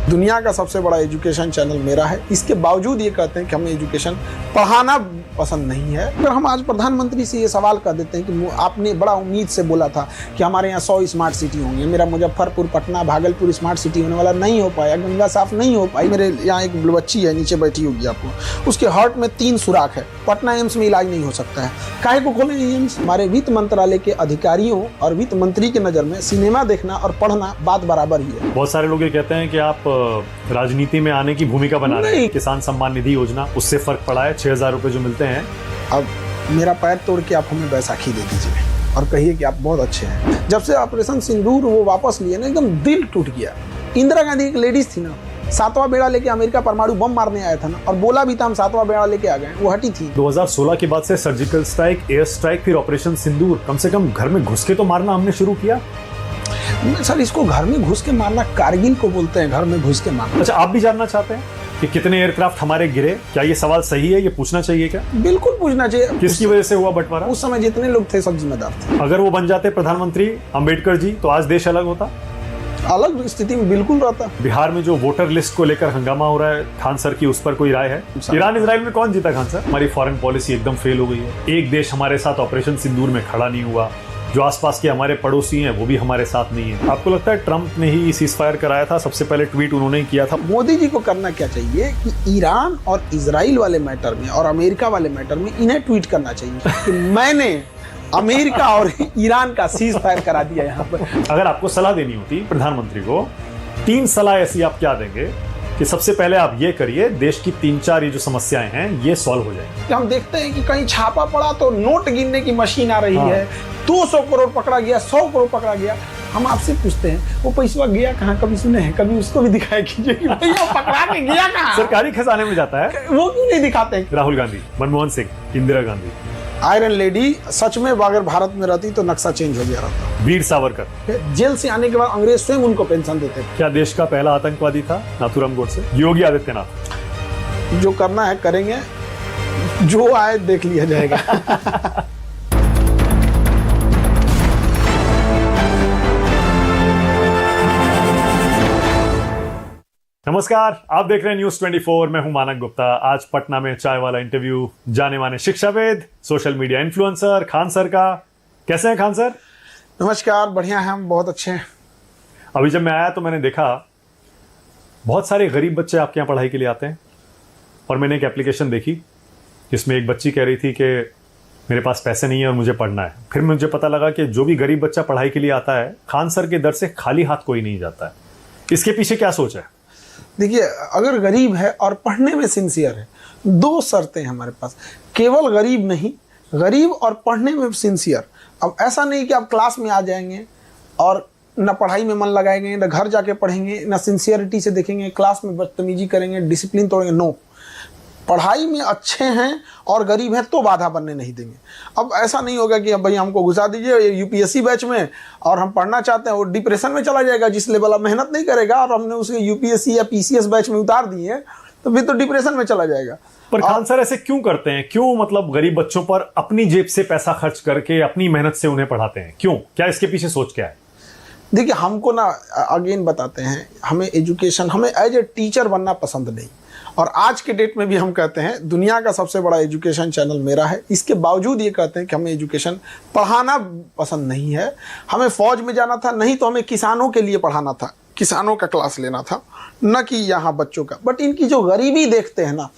दुनिया का सबसे बड़ा एजुकेशन चैनल मेरा है, इसके बावजूद ये कहते हैं कि हमें एजुकेशन पढ़ाना पसंद नहीं है। अगर हम आज प्रधानमंत्री से ये सवाल कर देते हैं कि आपने बड़ा उम्मीद से बोला था कि हमारे यहाँ 100 स्मार्ट सिटी होंगे, मेरा मुजफ्फरपुर, पटना, भागलपुर स्मार्ट सिटी होने वाला नहीं हो पाया, गंगा साफ नहीं हो पाई। मेरे यहाँ एक बच्ची है, नीचे बैठी होगी आपको, उसके हार्ट में 3 सुराख है, पटना एम्स में इलाज नहीं हो सकता है। काहे को खोले एम्स? हमारे वित्त मंत्रालय के अधिकारियों और वित्त मंत्री के नज़र में सिनेमा देखना और पढ़ना बात बराबर ही है। बहुत सारे लोग ये कहते हैं कि आप राजनीति में आने की भूमिका बना रहे हैं। किसान सम्मान निधि योजना, उससे फर्क पड़ा है? 6,000 रुपए जो मिलते हैं। अब मेरा पैर तोड़ के आप हमें बैसाखी दे दीजिए और कहिए कि आप बहुत अच्छे हैं। जब से ऑपरेशन सिंदूर वो वापस लिए ना, एकदम दिल टूट गया। इंदिरा गांधी एक लेडीज थी ना, 7वां बेड़ा लेके अमेरिका परमाणु बम मारने आया था ना, और बोला भी था हम 7वां बेड़ा लेके आ गए, वो हटी थी। 2016 के बाद से सर्जिकल स्ट्राइक, एयर स्ट्राइक, फिर ऑपरेशन सिंदूर, कम से कम घर में घुस के तो मारना हमने शुरू किया। सर, इसको घर में घुस के मारना कारगिल को बोलते हैं, घर में घुस के मारना। अच्छा, आप भी जानना चाहते हैं कि कितने एयरक्राफ्ट हमारे गिरे? क्या ये सवाल सही है? ये पूछना चाहिए क्या? बिल्कुल पूछना चाहिए। किसकी वजह से हुआ बंटवारा? उस समय जितने लोग थे सब जिम्मेदार थे। अगर वो बन जाते प्रधानमंत्री अंबेडकर जी, तो आज देश अलग होता, अलग स्थिति में बिल्कुल रहता। बिहार में जो वोटर लिस्ट को लेकर हंगामा हो रहा है, खान सर की उस पर कोई राय है? ईरान इजराइल में कौन जीता खान सर? हमारी फॉरेन पॉलिसी एकदम फेल हो गई है। एक देश हमारे साथ ऑपरेशन सिंदूर में खड़ा नहीं हुआ, जो आसपास के हमारे पड़ोसी हैं वो भी हमारे साथ नहीं है। आपको लगता है ट्रंप ने ही सीज फायर कराया था? सबसे पहले ट्वीट उन्होंने ही किया था। मोदी जी को करना क्या चाहिए कि ईरान और इजराइल वाले मैटर में और अमेरिका वाले मैटर में इन्हें ट्वीट करना चाहिए कि मैंने अमेरिका और ईरान का सीज फायर करा दिया यहाँ पर। अगर आपको सलाह देनी होती प्रधानमंत्री को, 3 सलाह ऐसी आप क्या देंगे कि सबसे पहले आप ये करिए, देश की 3-4 ये जो समस्याएं हैं ये सॉल्व हो जाएंगी? हम देखते हैं कि कहीं छापा पड़ा तो नोट गिनने की मशीन आ रही है, 200 करोड़ पकड़ा गया, 100 करोड़ पकड़ा गया। हम आपसे पूछते हैं वो पैसा गया कहाँ? कभी सुने हैं? कभी उसको भी दिखाया कीजिए कि भैया पकड़ा के गया कहाँ? सरकारी खजाने में जाता है, वो क्यों नहीं दिखाते? राहुल गांधी, मनमोहन सिंह, इंदिरा गांधी, आयरन लेडी, सच में अगर भारत में रहती तो नक्शा चेंज हो गया रहता। वीर सावरकर, जेल से आने के बाद अंग्रेज स्वयं उनको पेंशन देते थे। क्या देश का पहला आतंकवादी था नाथूराम गोडसे? योगी आदित्यनाथ। जो करना है करेंगे, जो आए देख लिया जाएगा। नमस्कार, आप देख रहे हैं न्यूज 24। मैं हूं मानक गुप्ता। आज पटना में चाय वाला इंटरव्यू जाने माने शिक्षाविद, social media influencer Khan sir का। कैसे हैं खान सर? नमस्कार, बढ़िया हैं हम, बहुत अच्छे हैं। अभी जब मैं आया तो मैंने देखा बहुत सारे गरीब बच्चे आपके यहाँ पढ़ाई के लिए आते हैं, और मैंने एक एप्लीकेशन देखी जिसमें एक बच्ची कह रही थी कि मेरे पास पैसे नहीं है और मुझे पढ़ना है। फिर मुझे पता लगा कि जो भी गरीब बच्चा पढ़ाई के लिए आता है, खान सर के दर से खाली हाथ कोई नहीं जाता है। इसके पीछे क्या सोच है? देखिए, अगर गरीब है और पढ़ने में सिंसियर है, 2 शर्तें हैं हमारे पास। केवल गरीब नहीं, गरीब और पढ़ने में सिंसियर। अब ऐसा नहीं कि आप क्लास में आ जाएंगे और न पढ़ाई में मन लगाएंगे, न घर जाके पढ़ेंगे, न सिंसियरिटी से देखेंगे, क्लास में बदतमीजी करेंगे, डिसिप्लिन तोड़ेंगे। नो, पढ़ाई में अच्छे हैं और गरीब हैं तो बाधा बनने नहीं देंगे। अब ऐसा नहीं होगा कि अब भाई हमको घुसा दीजिए यूपीएससी बैच में और हम पढ़ना चाहते हैं, वो डिप्रेशन में चला जाएगा जिस लेवल अब मेहनत नहीं करेगा, और हमने उसे यूपीएससी या पीसीएस बैच में उतार दिए तो फिर तो डिप्रेशन में चला जाएगा। पर खान सर ऐसे क्यों करते हैं? क्यों मतलब गरीब बच्चों पर अपनी जेब से पैसा खर्च करके अपनी मेहनत से उन्हें पढ़ाते हैं? क्यों? क्या इसके पीछे सोच क्या है? देखिए, हमको ना अगेन बताते हैं, हमें एजुकेशन, हमें एज ए टीचर बनना पसंद नहीं। और आज के डेट में भी हम कहते हैं दुनिया का सबसे बड़ा एजुकेशन चैनल मेरा है, इसके बावजूद ये कहते हैं कि हमें एजुकेशन पढ़ाना पसंद नहीं है। हमें फौज में जाना था, नहीं तो हमें किसानों के लिए पढ़ाना था, किसानों का क्लास लेना था, न कि यहाँ बच्चों का। बट इनकी जो गरीबी देखते हैं ना,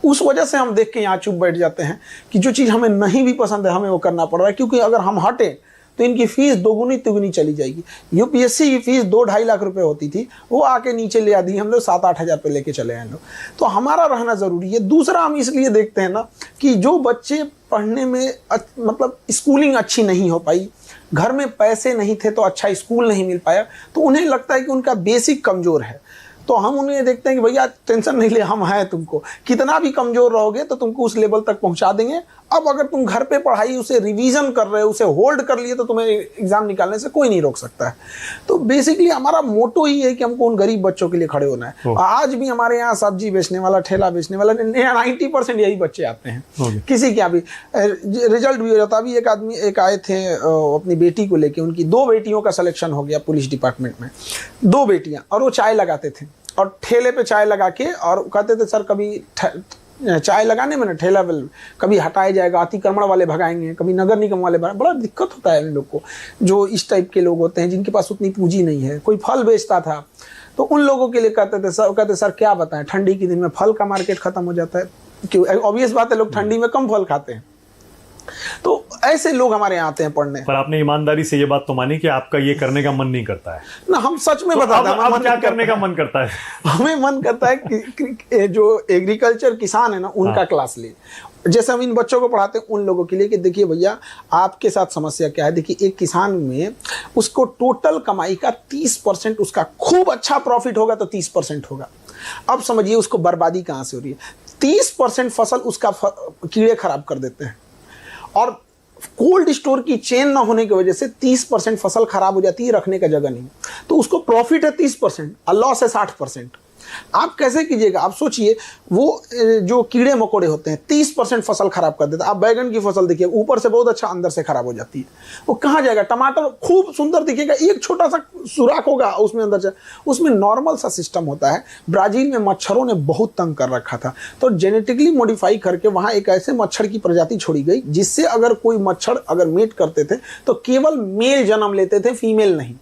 उस वजह से हम देख के यहाँ चुप बैठ जाते हैं कि जो चीज़ हमें नहीं भी पसंद है हमें वो करना पड़ रहा है, क्योंकि अगर हम हटें तो इनकी फीस दोगुनी तिगुनी चली जाएगी। यूपीएससी की फीस 2-2.5 लाख रुपए होती थी, वो आके नीचे ले आती, हम लोग 7-8 हज़ार पे लेके चले आए लोग। तो हमारा रहना ज़रूरी है। दूसरा, हम इसलिए देखते हैं ना कि जो बच्चे पढ़ने में मतलब स्कूलिंग अच्छी नहीं हो पाई, घर में पैसे नहीं थे तो अच्छा स्कूल नहीं मिल पाया, तो उन्हें लगता है कि उनका बेसिक कमज़ोर है। तो हम उन्हें देखते हैं कि भैया टेंशन नहीं ले, हम हैं, तुमको कितना भी कमज़ोर रहोगे तो तुमको उस लेवल तक पहुंचा देंगे। अब अगर तुम घर पे पढ़ाई उसे रिवीजन कर रहे हो, उसे होल्ड कर लिए, तो तुम्हें एग्जाम निकालने से कोई नहीं रोक सकता है। तो बेसिकली हमारा मोटो ही है कि हमको उन गरीब बच्चों के लिए खड़े होना है। आज भी हमारे यहाँ सब्जी बेचने वाला, ठेला बेचने वाला, 90% यही बच्चे आते हैं। किसी के यहाँ भी रिजल्ट भी हो जाता। अभी एक आदमी एक आए थे अपनी बेटी को लेके, उनकी 2 बेटियों का सिलेक्शन हो गया पुलिस डिपार्टमेंट में, 2 बेटियां, और वो चाय लगाते थे। और ठेले पे चाय लगा के, और कहते थे सर कभी चाय लगाने में ना ठेला कभी हटाया जाएगा, अतिक्रमण वाले भगाएंगे, कभी नगर निगम वाले भगाएंगे। बड़ा दिक्कत होता है इन लोग को, जो इस टाइप के लोग होते हैं जिनके पास उतनी पूंजी नहीं है। कोई फल बेचता था तो उन लोगों के लिए कहते सर क्या बताएं, ठंडी के दिन में फल का मार्केट खत्म हो जाता है। क्यों? ऑब्वियस बात है, लोग ठंडी में कम फल खाते हैं। तो ऐसे लोग हमारे यहाँ आते हैं पढ़ने। पर आपने ईमानदारी से ये बात तो मानी कि आपका ये करने का मन नहीं करता है ना, हम सच में बताते हैं। अब क्या करने का मन करता है? हमें मन करता है कि जो एग्रीकल्चर किसान है ना, उनका क्लास ले। जैसे हम इन बच्चों को पढ़ाते हैं उन लोगों के लिए कि देखिए भैया आपके साथ समस्या क्या है। देखिए एक किसान में उसको टोटल कमाई का 30% उसका खूब अच्छा प्रॉफिट होगा तो 30% होगा। अब समझिए उसको बर्बादी कहाँ से हो रही है। 30% फसल उसका कीड़े खराब कर देते हैं, और कोल्ड स्टोर की चेन ना होने की वजह से 30% फसल खराब हो जाती है, रखने का जगह नहीं। तो उसको प्रॉफिट है 30% और लॉस है 60%। आप कैसे कीजिएगा? आप सोचिए, वो जो कीड़े मकोड़े होते हैं 30% फसल खराब कर देते हैं। आप बैगन की फसल देखिए, ऊपर से बहुत अच्छा, अंदर से खराब हो जाती है। वो कहाँ जाएगा? टमाटर खूब सुंदर दिखेगा, एक छोटा सा सुराख होगा उसमें अंदर से। उसमें नॉर्मल सा सिस्टम होता है। ब्राजील में मच्छरों ने बहुत तंग कर रखा था, तो जेनेटिकली मॉडिफाई करके वहाँ एक ऐसे मच्छर की प्रजाति छोड़ी गई जिससे अगर कोई मच्छर अगर मीट करते थे तो केवल मेल जन्म लेते थे, फीमेल नहीं।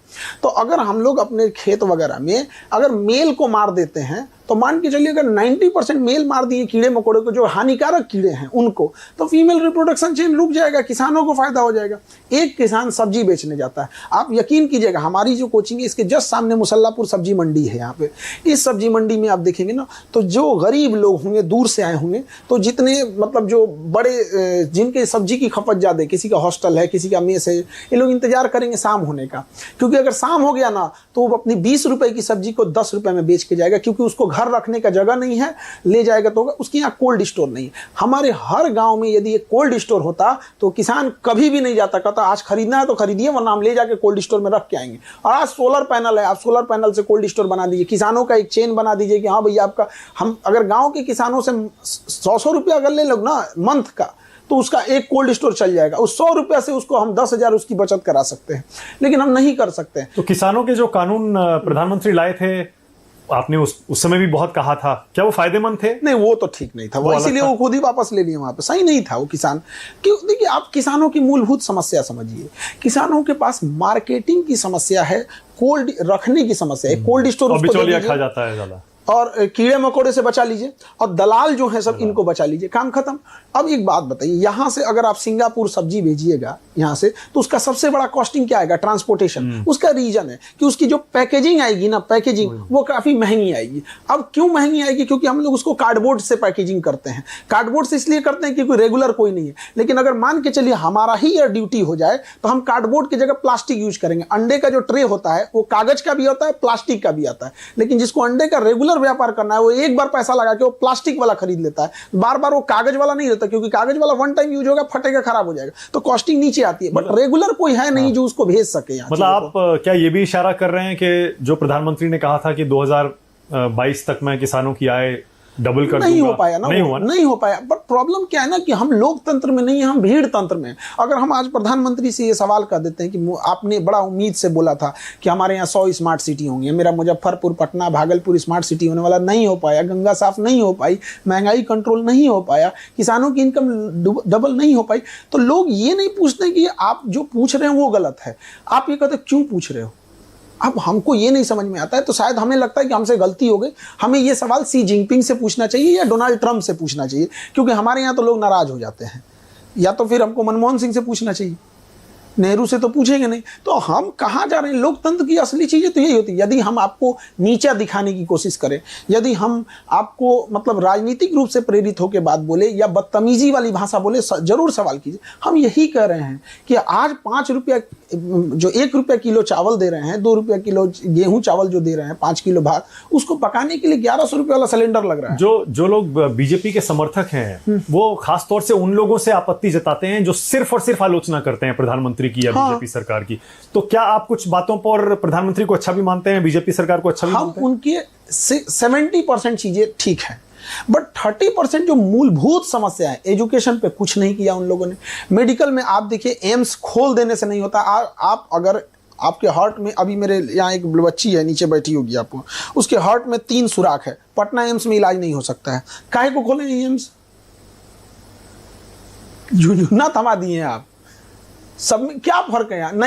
तो अगर हम लोग अपने खेत वगैरह में अगर मेल को मार देते हैं तो मान के चलिए अगर 90% मेल मार दिए कीड़े मकोड़े को, जो हानिकारक कीड़े हैं उनको, तो फीमेल रिप्रोडक्शन चेन रुक जाएगा, किसानों को फायदा हो जाएगा। एक किसान सब्जी बेचने जाता है, आप यकीन कीजिएगा हमारी जो कोचिंग है इसके जस्ट सामने मुसल्लापुर सब्जी मंडी है। यहाँ पे इस सब्जी मंडी में आप देखेंगे ना, तो जो गरीब लोग होंगे, दूर से आए होंगे, तो जितने मतलब जो बड़े जिनके सब्जी की खपत ज़्यादा है, किसी का हॉस्टल है, किसी का मेस है, ये लोग इंतजार करेंगे शाम होने का। क्योंकि अगर शाम हो गया ना तो वो अपनी 20 रुपए की सब्जी को 10 रुपए में बेच के जाएगा, क्योंकि उसको घर रखने का जगह नहीं है, ले जाएगा तो उसके यहाँ कोल्ड स्टोर नहीं है। हमारे हर गांव में यदि एक कोल्ड स्टोर होता तो किसान कभी भी नहीं जाता, कहता आज खरीदना है तो खरीदिए, वरना हम ले जाके कोल्ड स्टोर में रख के आएंगे। और आज सोलर पैनल है, आप सोलर पैनल से कोल्ड स्टोर बना दीजिए, किसानों का एक चेन बना दीजिए कि हाँ भैया आपका, हम अगर गाँव के किसानों से 100 रुपया अगर ले लो ना मंथ का, तो उसका एक कोल्ड स्टोर चल जाएगा। उस 100 रुपया से उसको हम 10,000 उसकी बचत करा सकते हैं, लेकिन हम नहीं कर सकते। तो किसानों के जो कानून प्रधानमंत्री लाए थे, आपने उस समय भी बहुत कहा था, क्या वो फायदेमंद थे? नहीं, वो तो ठीक नहीं था, वो इसीलिए वो खुद ही वापस ले लिए। वहां पे सही नहीं था वो किसान। क्यों? देखिए आप किसानों की मूलभूत समस्या समझिए। किसानों के पास मार्केटिंग की समस्या है, कोल्ड रखने की समस्या है। कोल्ड स्टोर बिचौलिया खा जाता है ज़्यादा, और कीड़े मकोड़े से बचा लीजिए, और दलाल जो है सब इनको बचा लीजिए, काम खत्म। अब एक बात बताइए, यहाँ से अगर आप सिंगापुर सब्जी भेजिएगा यहाँ से, तो उसका सबसे बड़ा कॉस्टिंग क्या आएगा? ट्रांसपोर्टेशन। उसका रीजन है कि उसकी जो पैकेजिंग आएगी ना, पैकेजिंग वो काफी महंगी आएगी। अब क्यों महंगी आएगी? क्योंकि हम लोग उसको कार्डबोर्ड से पैकेजिंग करते हैं। कार्डबोर्ड से इसलिए करते हैं क्योंकि रेगुलर कोई नहीं है। लेकिन अगर मान के चलिए हमारा ही यह ड्यूटी हो जाए तो हम कार्डबोर्ड की जगह प्लास्टिक यूज करेंगे। अंडे का जो ट्रे होता है वो कागज का भी होता है, प्लास्टिक का भी आता है। लेकिन जिसको अंडे का रेगुलर व्यापार करना है वो एक बार पैसा लगा के वो प्लास्टिक वाला खरीद लेता है, बार बार वो कागज वाला नहीं लेता, क्योंकि कागज वाला वन टाइम यूज होगा, फटेगा, खराब हो जाएगा, तो कॉस्टिंग नीचे आती है। बट रेगुलर कोई है नहीं जो उसको भेज सके। मतलब आप क्या ये भी इशारा कर रहे हैं कि जो प्रधानमंत्री ने कहा था कि 2022 तक मैं किसानों की आय डबल कर नहीं हो पाया ना, नहीं हो पाया। बट प्रॉब्लम क्या है ना कि हम लोकतंत्र में नहीं, हम भीड़ तंत्र में। अगर हम आज प्रधानमंत्री से ये सवाल कर देते हैं कि आपने बड़ा उम्मीद से बोला था कि हमारे यहाँ 100 स्मार्ट सिटी होंगी, मेरा मुजफ्फरपुर, पटना, भागलपुर स्मार्ट सिटी होने वाला, नहीं हो पाया। गंगा साफ नहीं हो पाई, महंगाई कंट्रोल नहीं हो पाया, किसानों की इनकम डबल नहीं हो पाई, तो लोग ये नहीं पूछते कि आप जो पूछ रहे हैं वो गलत है। आप ये कहते क्यों पूछ रहे हो? अब हमको ये नहीं समझ में आता है, तो शायद हमें लगता है कि हमसे गलती हो गई। हमें ये सवाल सी जिनपिंग से पूछना चाहिए या डोनाल्ड ट्रंप से पूछना चाहिए, क्योंकि हमारे यहाँ तो लोग नाराज हो जाते हैं। या तो फिर हमको मनमोहन सिंह से पूछना चाहिए, नेहरू से तो पूछेंगे नहीं। तो हम कहाँ जा रहे हैं? लोकतंत्र की असली चीज़ें तो यही होती है। यदि हम आपको नीचा दिखाने की कोशिश करें, यदि हम आपको मतलब राजनीतिक रूप से प्रेरित होकर बात बोले या बदतमीजी वाली भाषा बोले, जरूर सवाल कीजिए। हम यही कह रहे हैं कि आज 5 रुपया जो 1 रुपया किलो चावल दे रहे हैं, 2 रुपया किलो गेहूं चावल जो दे रहे हैं, 5 किलो भात, उसको पकाने के लिए 1100 रुपये वाला सिलेंडर लग रहा है। जो लोग बीजेपी के समर्थक हैं वो खासतौर से उन लोगों से आपत्ति जताते हैं जो सिर्फ और सिर्फ आलोचना करते हैं प्रधानमंत्री की या बीजेपी सरकार की। तो क्या आप कुछ बातों पर प्रधानमंत्री को अच्छा भी मानते हैं, बीजेपी सरकार को अच्छा भी मानते हैं? उनके 70% चीजें ठीक है, बट 30% जो मूलभूत समस्या है, एजुकेशन पे कुछ नहीं किया उन लोगों ने। मेडिकल में आप देखिए, एम्स खोल देने से नहीं होता। आप अगर आपके हार्ट में, अभी मेरे यहाँ एक बच्ची है नीचे बैठी होगी आपको, उसके हार्ट में 3 सुराख है, पटना एम्स में इलाज नहीं हो सकता है, काहे को खोले एम्स? झुनझुना थमा दिए आप, सब में क्या फर्क है यहाँ? नहीं